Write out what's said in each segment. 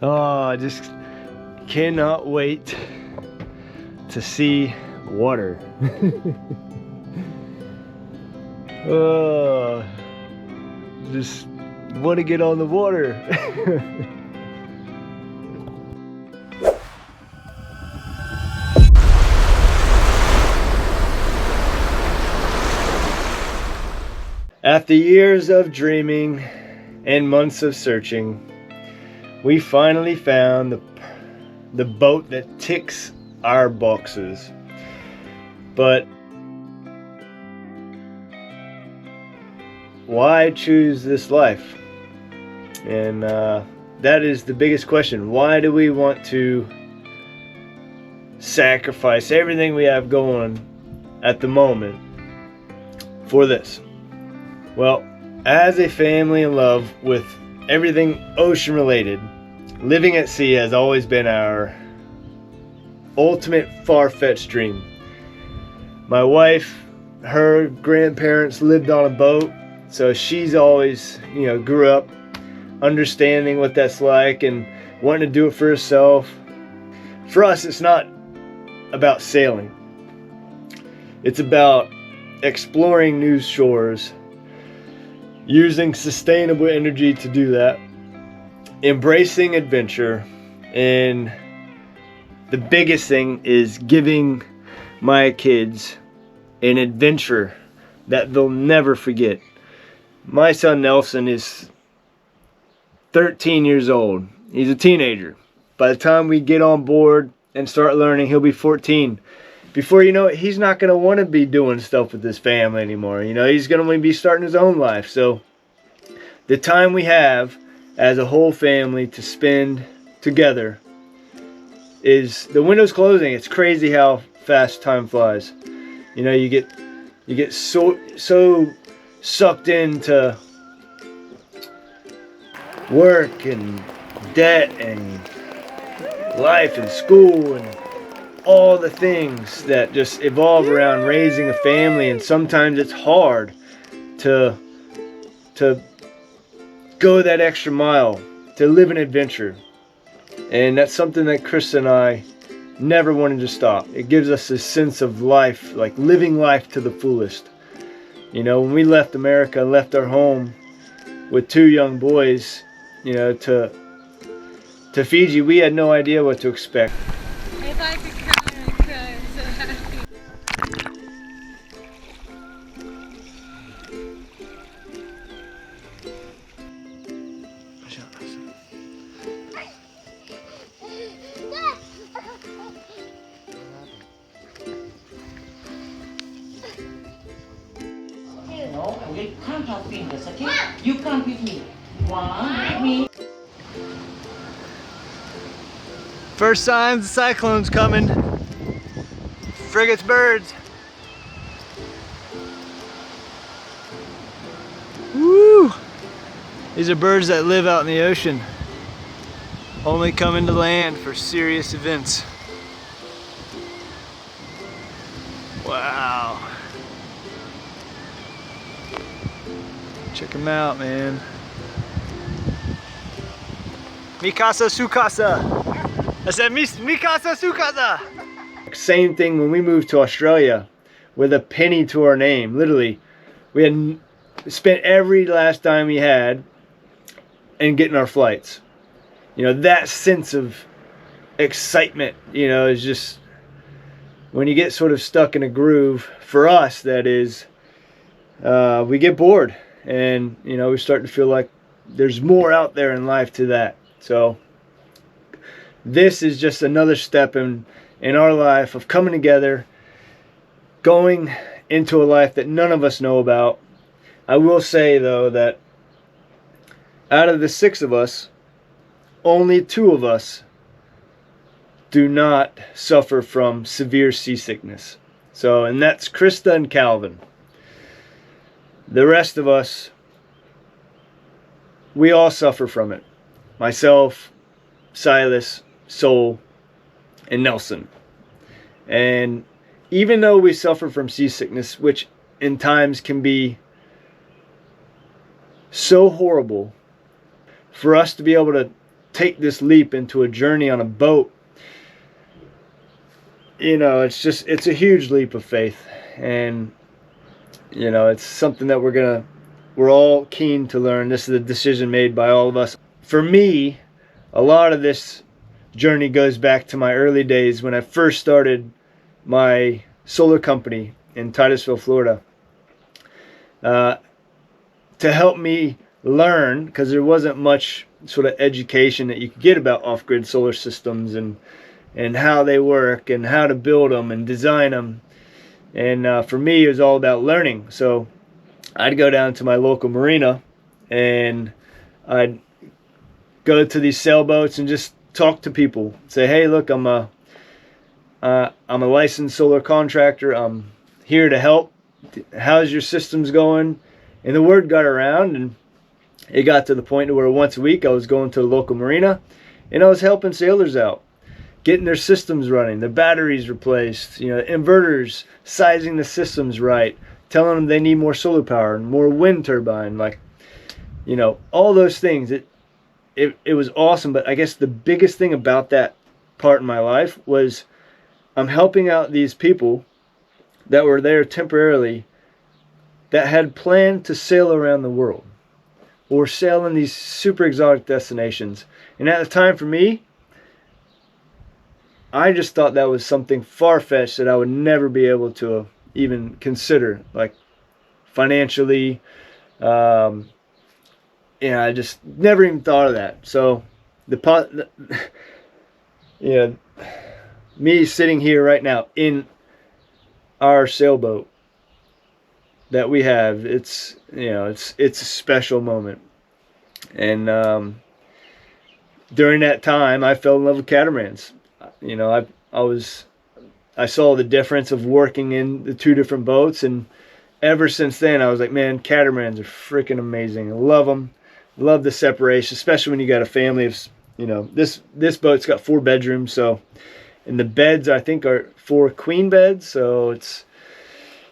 Oh, I just cannot wait to see water. Oh, just want to get on the water. After years of dreaming and months of searching, we finally found the boat that ticks our boxes. But why choose this life? And that is the biggest question. Why do we want to sacrifice everything we have going at the moment for this? Well, as a family in love with everything ocean related, living at sea has always been our ultimate far-fetched dream. My wife, her grandparents lived on a boat, so she's always, grew up understanding what that's like and wanting to do it for herself. For us, it's not about sailing. It's about exploring new shores, using sustainable energy to do that, embracing adventure, and the biggest thing is giving my kids an adventure that they'll never forget. My son Nelson is 13 years old. He's a teenager. By the time we get on board and start learning, he'll be 14. Before you know it, he's not going to want to be doing stuff with his family anymore. He's going to be starting his own life. So the time we have as a whole family to spend together is, the window's closing. It's crazy how fast time flies. You get so sucked into work and debt and life and school and all the things that just evolve around raising a family, and sometimes it's hard to go that extra mile, to live an adventure. And that's something that Chris and I never wanted to stop. It gives us a sense of life, like living life to the fullest. When we left America, left our home with 2 young boys, to Fiji, we had no idea what to expect. If I could come and cry, I'm so happy. No, we count our fingers, okay? You count with me. 1, with me. First signs the cyclone's coming. Frigates, birds. Woo! These are birds that live out in the ocean. Only come into land for serious events. Wow. Check them out, man. Mikasa Sukasa. I said Mikasa Sukasa. Same thing when we moved to Australia with a penny to our name. Literally, we had spent every last dime we had in getting our flights. That sense of excitement, is just, when you get sort of stuck in a groove, for us that is, we get bored, and we start to feel like there's more out there in life to that. So this is just another step in our life of coming together, going into a life that none of us know about. I will say though that out of the 6 of us, only 2 of us do not suffer from severe seasickness. So, and that's Krista and Calvin. The rest of us, we all suffer from it. Myself, Silas, Sol, and Nelson. And even though we suffer from seasickness, which in times can be so horrible, for us to be able to take this leap into a journey on a boat, you know, it's a huge leap of faith. And, you know, it's something that we're all keen to learn. This is a decision made by all of us. For me, a lot of this journey goes back to my early days when I first started my solar company in Titusville, Florida. To help me learn, because there wasn't much sort of education that you could get about off-grid solar systems and how they work and how to build them and design them. And for me, it was all about learning. So I'd go down to my local marina and I'd go to these sailboats and just talk to people. Say, hey, look, I'm a licensed solar contractor. I'm here to help. How's your systems going? And the word got around, and it got to the point where once a week I was going to the local marina and I was helping sailors out, getting their systems running, their batteries replaced, you know, inverters, sizing the systems right, telling them they need more solar power and more wind turbine, like, you know, all those things. It was awesome. But I guess the biggest thing about that part in my life was I'm helping out these people that were there temporarily that had planned to sail around the world or sail in these super exotic destinations. And at the time, for me, I just thought that was something far-fetched that I would never be able to even consider, like financially. Yeah, I just never even thought of that. So me sitting here right now in our sailboat that we have, it's a special moment. And during that time, I fell in love with catamarans. You know, I saw the difference of working in the two different boats, and ever since then I was like, man, catamarans are freaking amazing. I love them. Love the separation, especially when you got a family of, you know, this boat's got 4 bedrooms, so, and the beds I think are 4 queen beds, so it's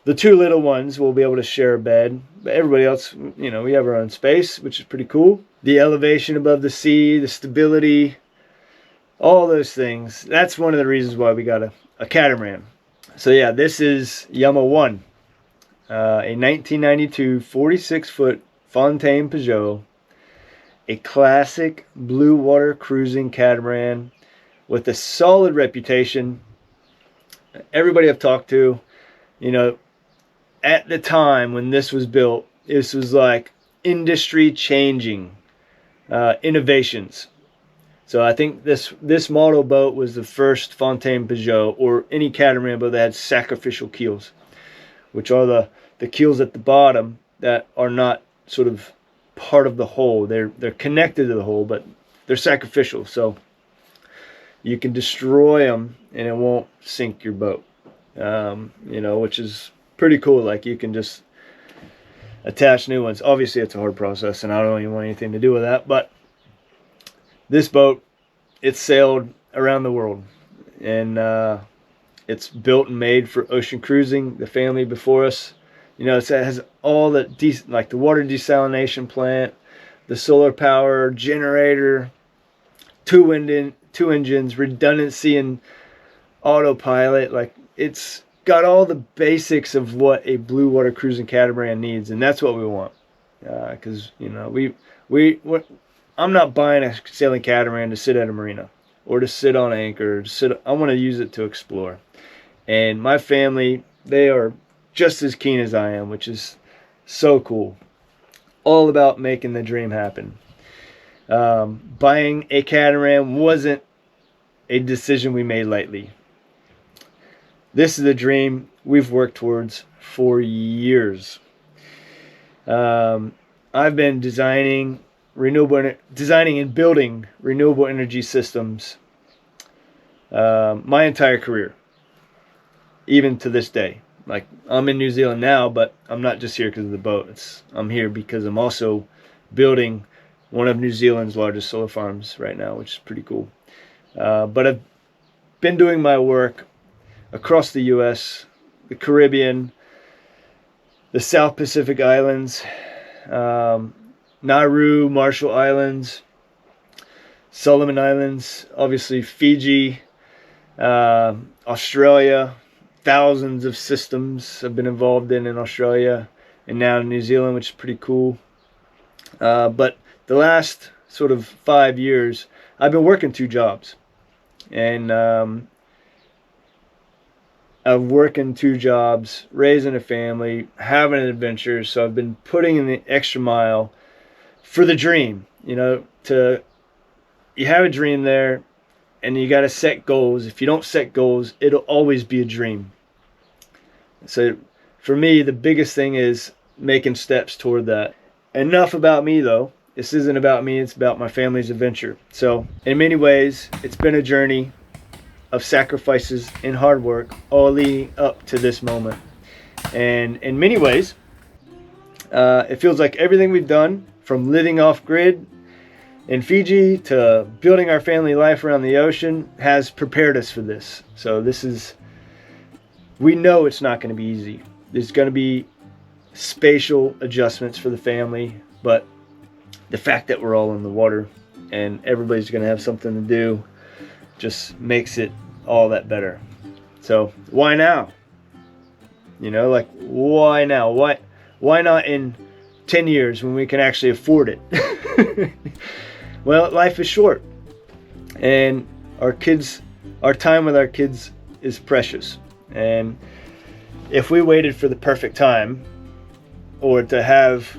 the 2 little ones will be able to share a bed, but everybody else, you know, we have our own space, which is pretty cool. The elevation above the sea, the stability, all those things. That's one of the reasons why we got a catamaran. So yeah, this is Yama 1, a 1992 46-foot Fountaine Pajot, a classic blue water cruising catamaran with a solid reputation. Everybody I've talked to, you know, at the time when this was built, this was like industry changing innovations. So I think this model boat was the first Fountaine Pajot or any catamaran boat that had sacrificial keels, which are the keels at the bottom that are not sort of part of the hull. They're connected to the hull, but they're sacrificial. So you can destroy them and it won't sink your boat. You know, which is pretty cool. Like, you can just attach new ones. Obviously it's a hard process and I don't even want anything to do with that, but this boat, it's sailed around the world, and it's built and made for ocean cruising. The family before us, you know, it has all the like the water desalination plant, the solar power generator, two engines, redundancy and autopilot. Like, it's got all the basics of what a blue water cruising catamaran needs, and that's what we want. Because you know, I'm not buying a sailing catamaran to sit at a marina or to sit on anchor. I want to use it to explore. And my family, they are just as keen as I am, which is so cool. All about making the dream happen. Buying a catamaran wasn't a decision we made lightly. This is a dream we've worked towards for years. I've been designing and building renewable energy systems my entire career, even to this day. Like, I'm in New Zealand now, but I'm not just here because of the boat. I'm here because I'm also building one of New Zealand's largest solar farms right now, which is pretty cool. But I've been doing my work across the US, the Caribbean, the South Pacific Islands, Nauru, Marshall Islands, Solomon Islands, obviously Fiji, Australia. Thousands of systems I've been involved in Australia, and now in New Zealand, which is pretty cool. But the last sort of 5 years, I've been working 2 jobs. And I'm working 2 jobs, raising a family, having an adventure. So I've been putting in the extra mile for the dream. You know, you have a dream there, and you got to set goals. If you don't set goals, it'll always be a dream. So for me, the biggest thing is making steps toward that. Enough about me, though. This isn't about me, it's about my family's adventure. So in many ways, it's been a journey of sacrifices and hard work, all leading up to this moment. And in many ways, it feels like everything we've done, from living off grid in Fiji to building our family life around the ocean, has prepared us for this. So we know it's not going to be easy. There's going to be spatial adjustments for the family, but the fact that we're all in the water and everybody's going to have something to do just makes it all that better. So why now? You know, like, why now? Why not in 10 years when we can actually afford it? Well, life is short, and our time with our kids is precious. And if we waited for the perfect time, or to have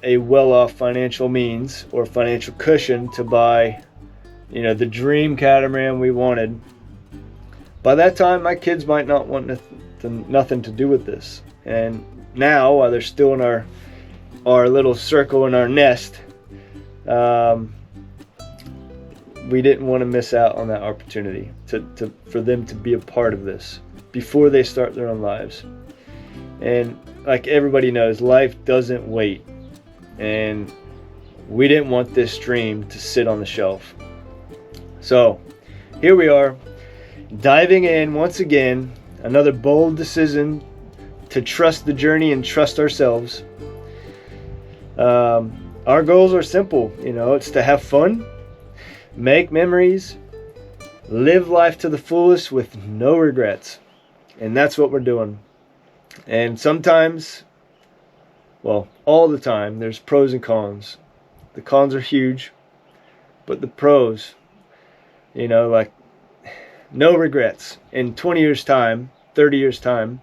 a well-off financial means or financial cushion to buy, you know, the dream catamaran we wanted, by that time my kids might not want nothing to do with this. And now, while they're still in our little circle in our nest, we didn't want to miss out on that opportunity for them to be a part of this before they start their own lives. And like everybody knows, life doesn't wait, and we didn't want this dream to sit on the shelf. So here we are, diving in once again, another bold decision to trust the journey and trust ourselves. Our goals are simple, you know, it's to have fun, make memories, live life to the fullest with no regrets. And that's what we're doing. And sometimes, well, all the time, there's pros and cons. The cons are huge, but the pros, you know, like, no regrets. In 20 years' time, 30 years' time,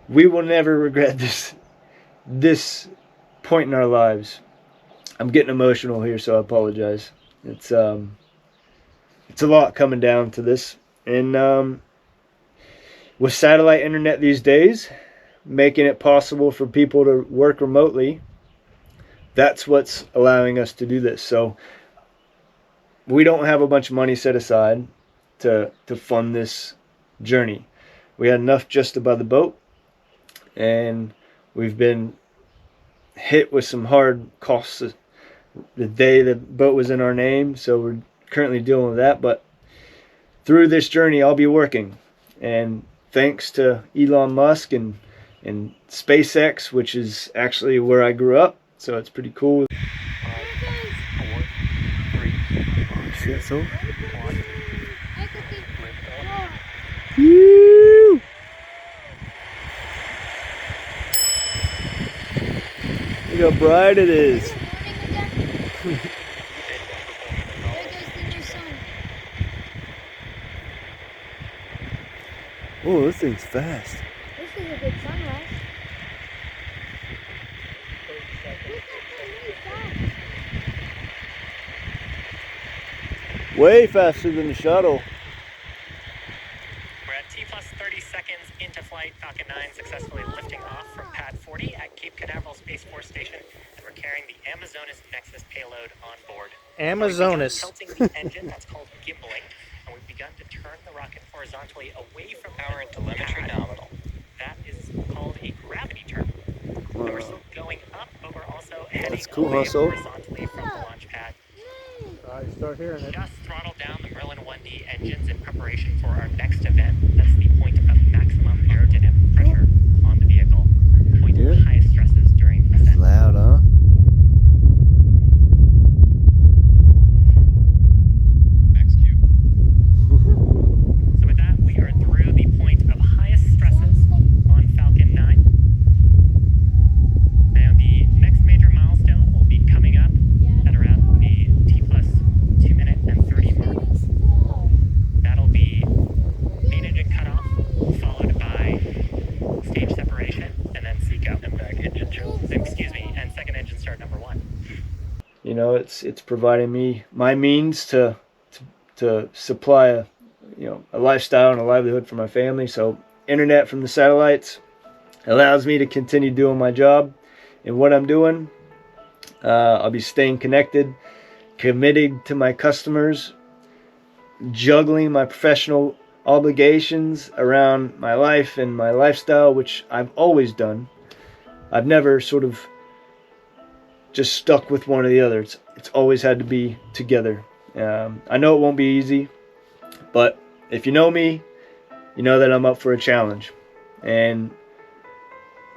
we will never regret this point in our lives. I'm getting emotional here, so I apologize. It's a lot coming down to this. And with satellite internet these days, making it possible for people to work remotely, that's what's allowing us to do this. So we don't have a bunch of money set aside to fund this journey. We had enough just to buy the boat, and we've been hit with some hard costs the day the boat was in our name, so we're currently dealing with that. But through this journey, I'll be working, and thanks to Elon Musk and SpaceX, which is actually where I grew up, so it's pretty cool. 5, 4, 3. See that so? Woo! Look how bright it is. Oh, this thing's fast. This is a good sunrise. Way faster than the shuttle. We're at T plus 30 seconds into flight. Falcon 9 successfully lifting off from pad 40 at Cape Canaveral Space Force Station, and we're carrying the Amazonas Nexus payload on board. Amazonas. Tilting the engine, that's called gimbaling, and we've begun to turn the rocket horizontally away from power and telemetry nominal. That is called a gravity turn. Wow. We're still going up, but we're also heading That's cool, away Hustle. horizontally from the launch pad. Start hearing it. Just throttled down the Merlin 1D engines in preparation for our next event. That's the point of maximum aerodynamic pressure on the vehicle. Point of highest stresses during ascent. Loud, huh? know, it's providing me my means to supply a lifestyle and a livelihood for my family. So internet from the satellites allows me to continue doing my job and what I'm doing. I'll be staying connected, committed to my customers, juggling my professional obligations around my life and my lifestyle, which I've always done. I've never sort of just stuck with one or the other. It's always had to be together. I know it won't be easy, but if you know me, you know that I'm up for a challenge. And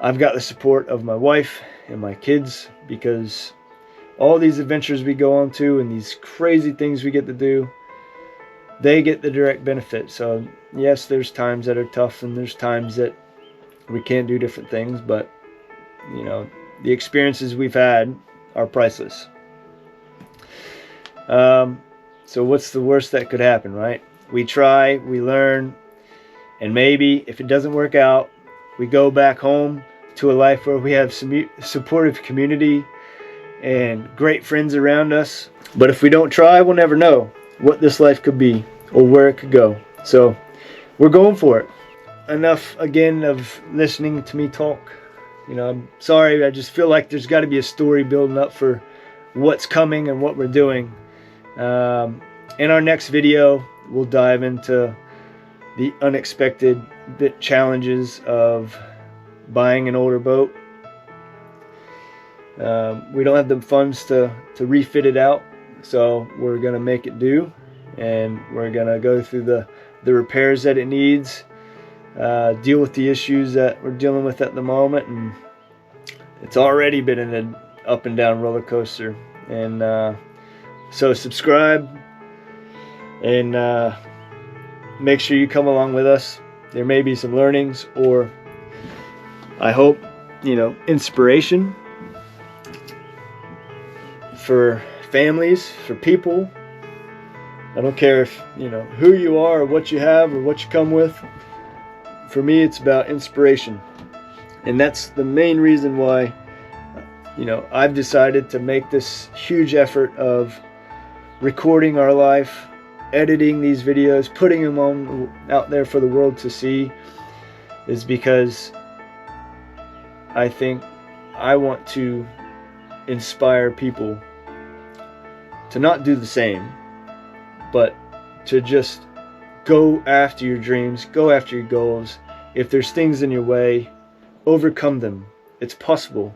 I've got the support of my wife and my kids, because all these adventures we go on to and these crazy things we get to do, they get the direct benefit. So yes, there's times that are tough and there's times that we can't do different things, but you know, the experiences we've had are priceless. So what's the worst that could happen, right? We try, we learn, and maybe if it doesn't work out, we go back home to a life where we have some supportive community and great friends around us. But if we don't try, we'll never know what this life could be or where it could go. So we're going for it. Enough again of listening to me talk. You know, I'm sorry, I just feel like there's got to be a story building up for what's coming and what we're doing. In our next video, we'll dive into the unexpected challenges of buying an older boat. We don't have the funds to refit it out, so we're gonna make it do, and we're gonna go through the repairs that it needs, deal with the issues that we're dealing with at the moment. And it's already been an up and down roller coaster. And so subscribe and make sure you come along with us. There may be some learnings, or I hope, you know, inspiration for families, for people. I don't care if, you know, who you are or what you have or what you come with. For me, it's about inspiration. And that's the main reason why, you know, I've decided to make this huge effort of recording our life, editing these videos, putting them out there for the world to see, is because I think I want to inspire people to not do the same, but to just go after your dreams, go after your goals. If there's things in your way, overcome them. It's possible.